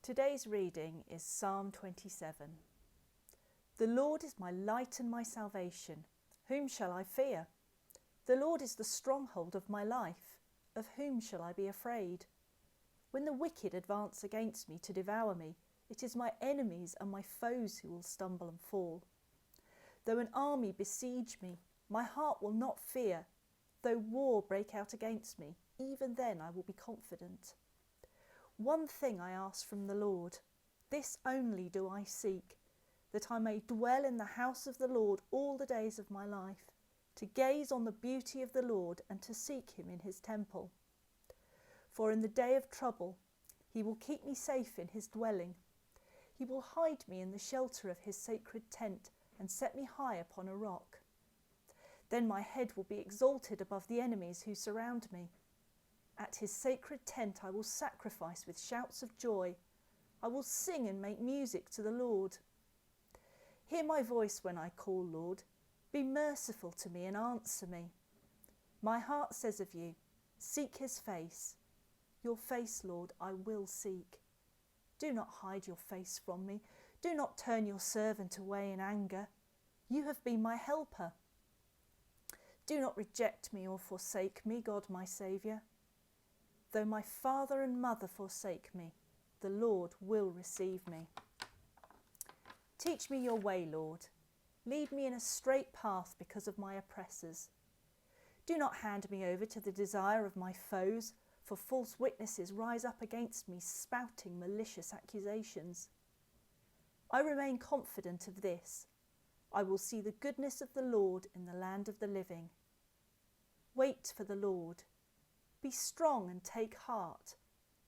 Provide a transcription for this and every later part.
Today's reading is Psalm 27. The Lord is my light and my salvation. Whom shall I fear? The Lord is the stronghold of my life. Of whom shall I be afraid? When the wicked advance against me to devour me, it is my enemies and my foes who will stumble and fall. Though an army besiege me, my heart will not fear. Though war break out against me, even then I will be confident. One thing I ask from the Lord, this only do I seek, that I may dwell in the house of the Lord all the days of my life, to gaze on the beauty of the Lord and to seek him in his temple. For in the day of trouble he will keep me safe in his dwelling. He will hide me in the shelter of his sacred tent and set me high upon a rock. Then my head will be exalted above the enemies who surround me. At his sacred tent I will sacrifice with shouts of joy. I will sing and make music to the Lord. Hear my voice when I call, Lord. Be merciful to me and answer me. My heart says of you, seek his face. Your face, Lord, I will seek. Do not hide your face from me. Do not turn your servant away in anger. You have been my helper. Do not reject me or forsake me, God my Saviour. Though my father and mother forsake me, the Lord will receive me. Teach me your way, Lord. Lead me in a straight path because of my oppressors. Do not hand me over to the desire of my foes, for false witnesses rise up against me, spouting malicious accusations. I remain confident of this. I will see the goodness of the Lord in the land of the living. Wait for the Lord. Be strong and take heart,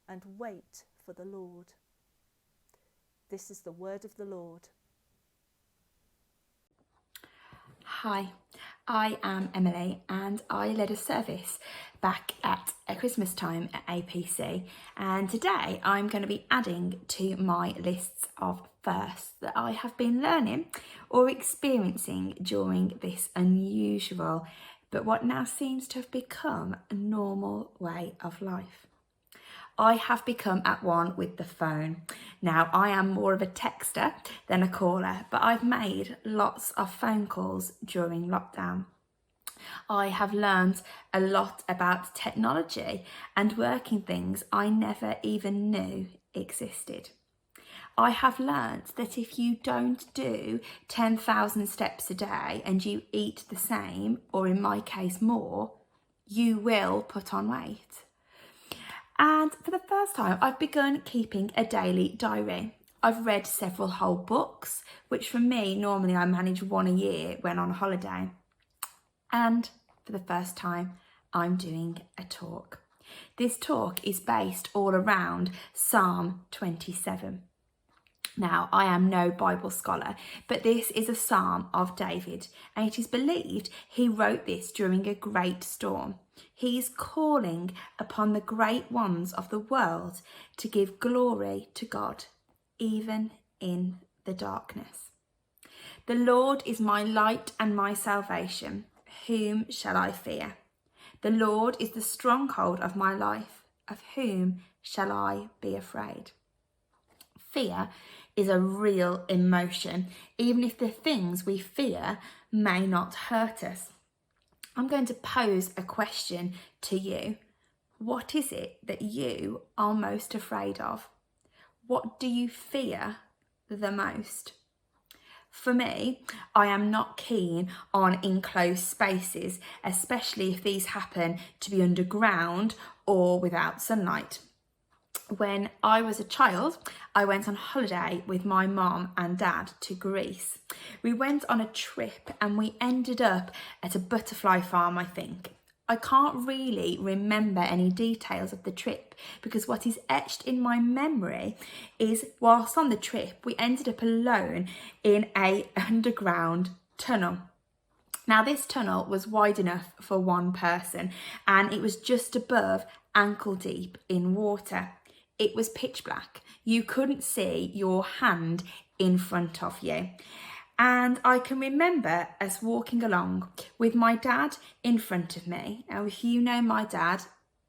and wait for the Lord. This is the word of the Lord. Hi, I am Emily and I led a service back at Christmas time at APC, and today I'm going to be adding to my lists of firsts that I have been learning or experiencing during this unusual but what now seems to have become a normal way of life. I have become at one with the phone. Now, I am more of a texter than a caller, but I've made lots of phone calls during lockdown. I have learned a lot about technology and working things I never even knew existed. I have learnt that if you don't do 10,000 steps a day and you eat the same, or in my case more, you will put on weight. And for the first time, I've begun keeping a daily diary. I've read several whole books, which for me, normally I manage one a year when on holiday. And for the first time, I'm doing a talk. This talk is based all around Psalm 27. Now, I am no Bible scholar, but this is a psalm of David, and it is believed he wrote this during a great storm. He is calling upon the great ones of the world to give glory to God, even in the darkness. The Lord is my light and my salvation. Whom shall I fear? The Lord is the stronghold of my life. Of whom shall I be afraid? Fear is a real emotion, even if the things we fear may not hurt us. I'm going to pose a question to you. What is it that you are most afraid of? What do you fear the most? For me, I am not keen on enclosed spaces, especially if these happen to be underground or without sunlight. When I was a child, I went on holiday with my mom and dad to Greece. We went on a trip and we ended up at a butterfly farm, I think. I can't really remember any details of the trip because what is etched in my memory is whilst on the trip, we ended up alone in an underground tunnel. Now, this tunnel was wide enough for one person and it was just above ankle deep in water. It was pitch black. You couldn't see your hand in front of you. And I can remember us walking along with my dad in front of me. Now, if you know my dad,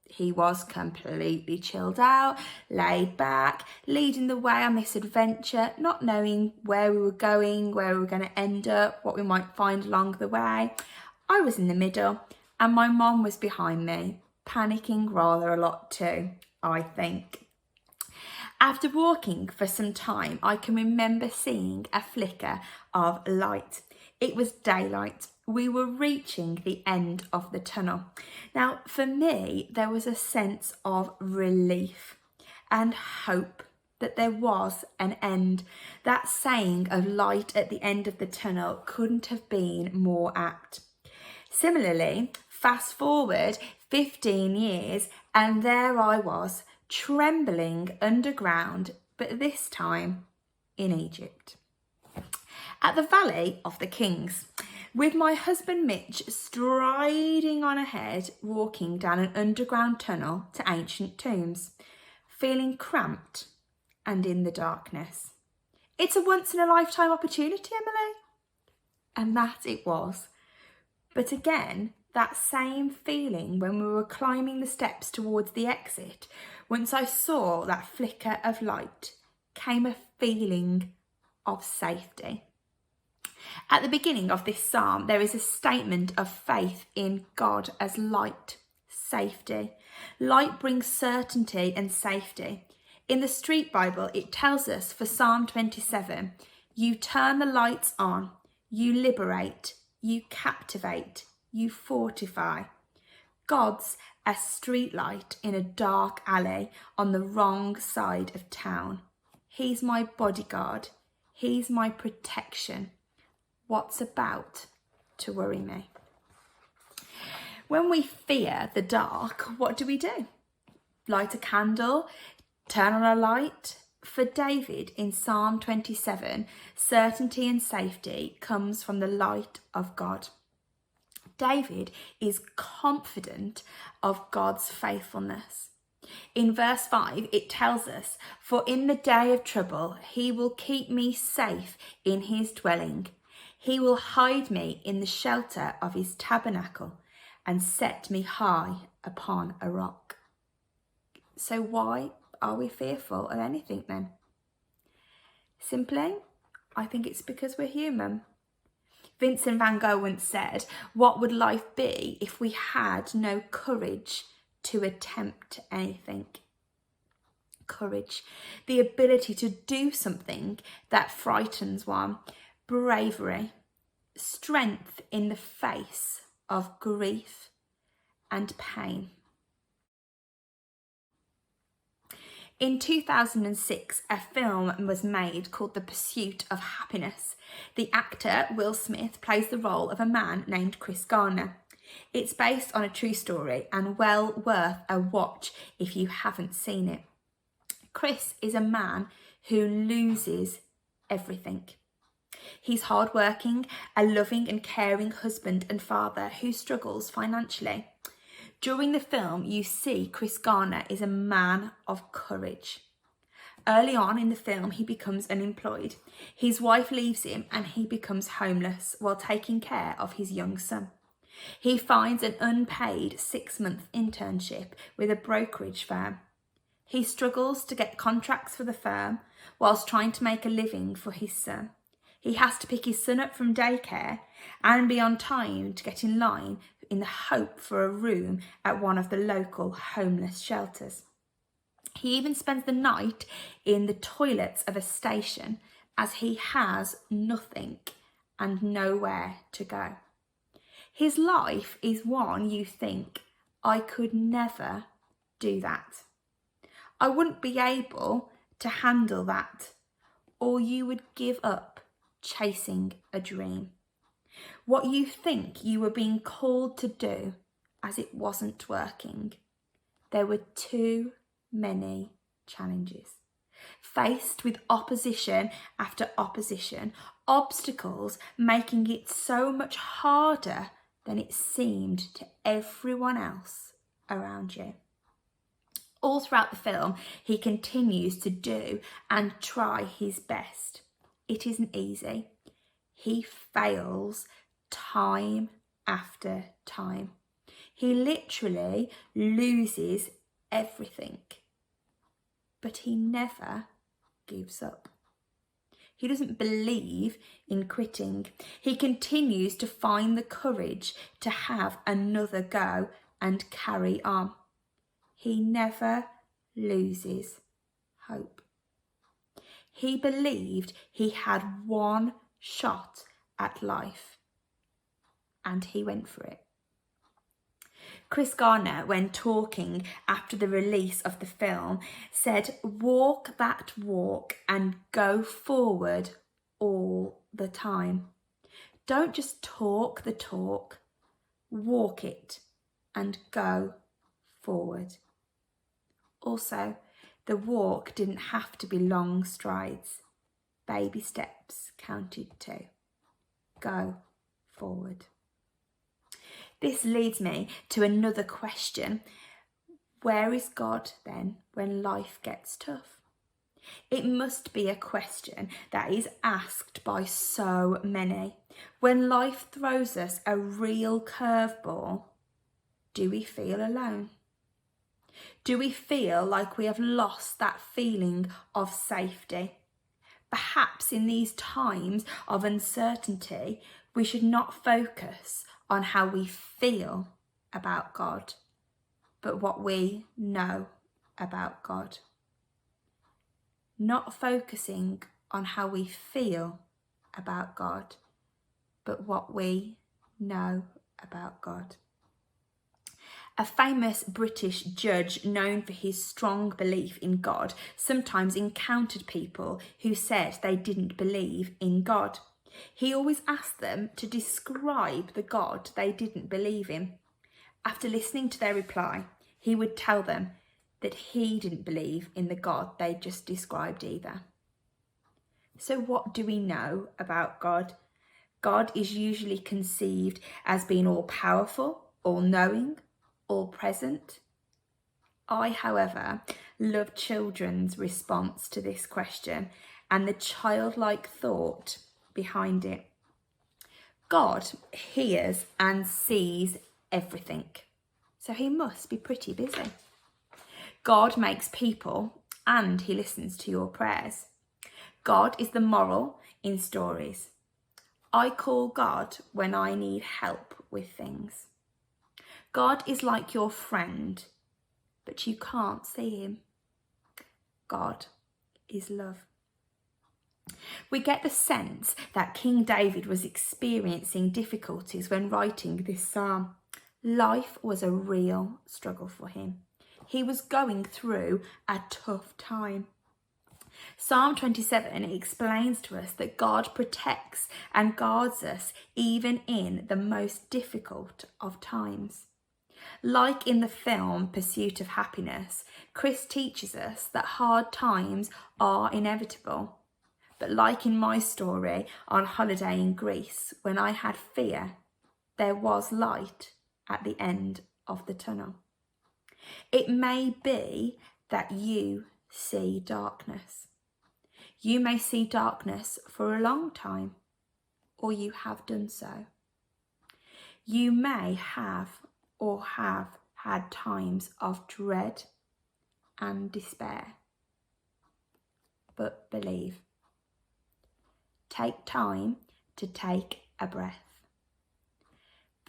He was completely chilled out, laid back, leading the way on this adventure, not knowing where we were going, where we were going to end up, what we might find along the way. I was in the middle and my mom was behind me, panicking rather a lot too, I think. After walking for some time, I can remember seeing a flicker of light. It was daylight. We were reaching the end of the tunnel. Now, for me, there was a sense of relief and hope that there was an end. That saying of light at the end of the tunnel couldn't have been more apt. Similarly, fast forward 15 years and there I was, trembling underground, but this time in Egypt. At the Valley of the Kings, with my husband Mitch striding on ahead, walking down an underground tunnel to ancient tombs, feeling cramped and in the darkness. It's a once-in-a-lifetime opportunity, Emily. And that it was. But again, that same feeling when we were climbing the steps towards the exit, once I saw that flicker of light, came a feeling of safety. At the beginning of this psalm, there is a statement of faith in God as light, safety. Light brings certainty and safety. In the Street Bible, it tells us for Psalm 27, you turn the lights on, you liberate, you captivate, you fortify. God's a street light in a dark alley on the wrong side of town. He's my bodyguard. He's my protection. What's about to worry me? When we fear the dark, what do? Light a candle, turn on a light. For David in Psalm 27, certainty and safety comes from the light of God. David is confident of God's faithfulness. In verse 5, it tells us, for in the day of trouble, he will keep me safe in his dwelling. He will hide me in the shelter of his tabernacle and set me high upon a rock. So why are we fearful of anything then? Simply, I think it's because we're human. Vincent van Gogh once said, what would life be if we had no courage to attempt anything? Courage, the ability to do something that frightens one. Bravery, strength in the face of grief and pain. In 2006, a film was made called The Pursuit of Happiness. The actor, Will Smith, plays the role of a man named Chris Garner. It's based on a true story and well worth a watch if you haven't seen it. Chris is a man who loses everything. He's hardworking, a loving and caring husband and father who struggles financially. During the film, you see Chris Garner is a man of courage. Early on in the film, he becomes unemployed. His wife leaves him and he becomes homeless while taking care of his young son. He finds an unpaid 6-month internship with a brokerage firm. He struggles to get contracts for the firm whilst trying to make a living for his son. He has to pick his son up from daycare and be on time to get in line in the hope for a room at one of the local homeless shelters. He even spends the night in the toilets of a station as he has nothing and nowhere to go. His life is one you think, I could never do that. I wouldn't be able to handle that, or you would give up chasing a dream. What you think you were being called to do as it wasn't working. There were too many challenges. Faced with opposition after opposition, obstacles making it so much harder than it seemed to everyone else around you. All throughout the film, he continues to do and try his best. It isn't easy. He fails time after time. He literally loses everything, but he never gives up. He doesn't believe in quitting. He continues to find the courage to have another go and carry on. He never loses hope. He believed he had one shot at life, and he went for it. Chris Garner, when talking after the release of the film, said, "Walk that walk and go forward all the time. Don't just talk the talk, walk it and go forward." Also, the walk didn't have to be long strides. Baby steps counted too. Go forward. This leads me to another question. Where is God then when life gets tough? It must be a question that is asked by so many. When life throws us a real curveball, do we feel alone? Do we feel like we have lost that feeling of safety? Perhaps in these times of uncertainty, we should not focus on how we feel about God, but what we know about God. Not focusing on how we feel about God, but what we know about God. A famous British judge known for his strong belief in God sometimes encountered people who said they didn't believe in God. He always asked them to describe the God they didn't believe in. After listening to their reply, he would tell them that he didn't believe in the God they just described either. So what do we know about God? God is usually conceived as being all-powerful, all-knowing, all-present. I, however, love children's response to this question and the childlike thought behind it. God hears and sees everything, so he must be pretty busy. God makes people and he listens to your prayers. God is the moral in stories. I call God when I need help with things. God is like your friend, but you can't see him. God is love. We get the sense that King David was experiencing difficulties when writing this psalm. Life was a real struggle for him. He was going through a tough time. Psalm 27 explains to us that God protects and guards us even in the most difficult of times. Like in the film Pursuit of Happiness, Chris teaches us that hard times are inevitable. But like in my story on holiday in Greece, when I had fear, there was light at the end of the tunnel. It may be that you see darkness. You may see darkness for a long time, or you have done so. You may have or have had times of dread and despair. But believe. Take time to take a breath.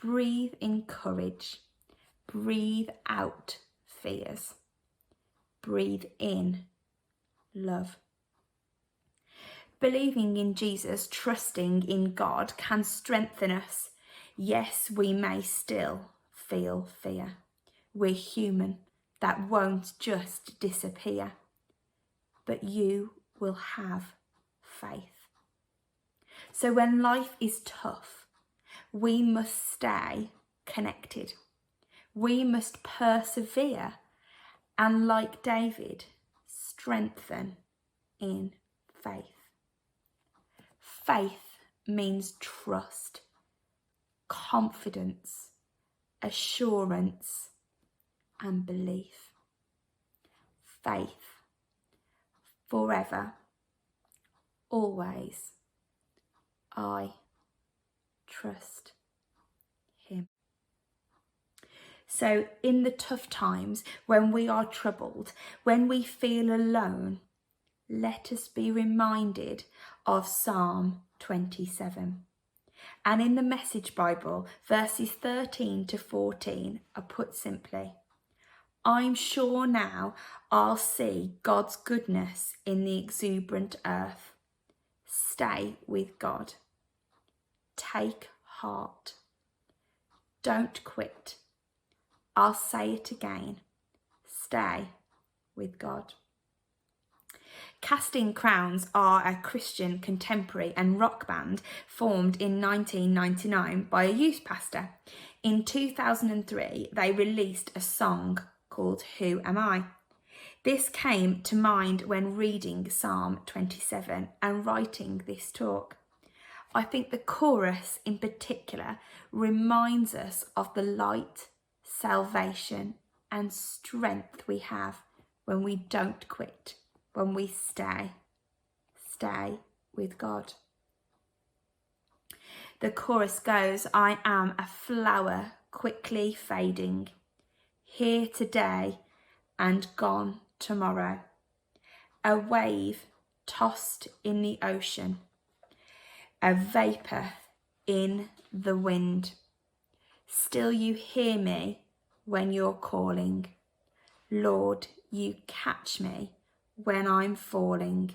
Breathe in courage. Breathe out fears. Breathe in love. Believing in Jesus, trusting in God can strengthen us. Yes, we may still feel fear. We're human. That won't just disappear. But you will have faith. So when life is tough, we must stay connected. We must persevere and, like David, strengthen in faith. Faith means trust, confidence, assurance, and belief. Faith, forever, always. I trust him. So in the tough times, when we are troubled, when we feel alone, let us be reminded of Psalm 27. And in the Message Bible, verses 13 to 14 are put simply, I'm sure now I'll see God's goodness in the exuberant earth. Stay with God. Take heart. Don't quit. I'll say it again. Stay with God. Casting Crowns are a Christian contemporary and rock band formed in 1999 by a youth pastor. In 2003, they released a song called Who Am I? This came to mind when reading Psalm 27 and writing this talk. I think the chorus in particular reminds us of the light, salvation and strength we have when we don't quit, when we stay with God. The chorus goes, I am a flower quickly fading, here today and gone tomorrow, a wave tossed in the ocean, a vapour in the wind. Still you hear me when you're calling. Lord, you catch me when I'm falling,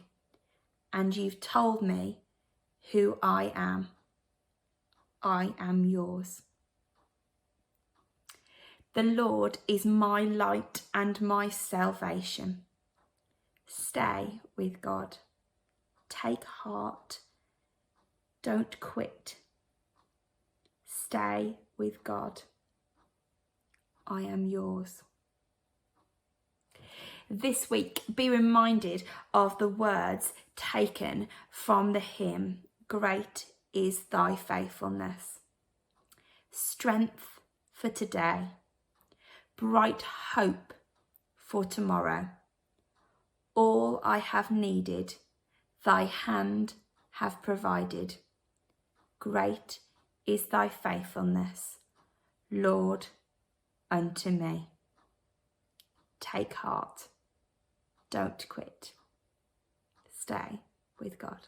and you've told me who I am. I am yours. The Lord is my light and my salvation. Stay with God. Take heart. Don't quit. Stay with God. I am yours. This week, be reminded of the words taken from the hymn, Great is Thy Faithfulness. Strength for today, bright hope for tomorrow. All I have needed, Thy hand have provided. Great is Thy faithfulness, Lord, unto me. Take heart. Don't quit. Stay with God.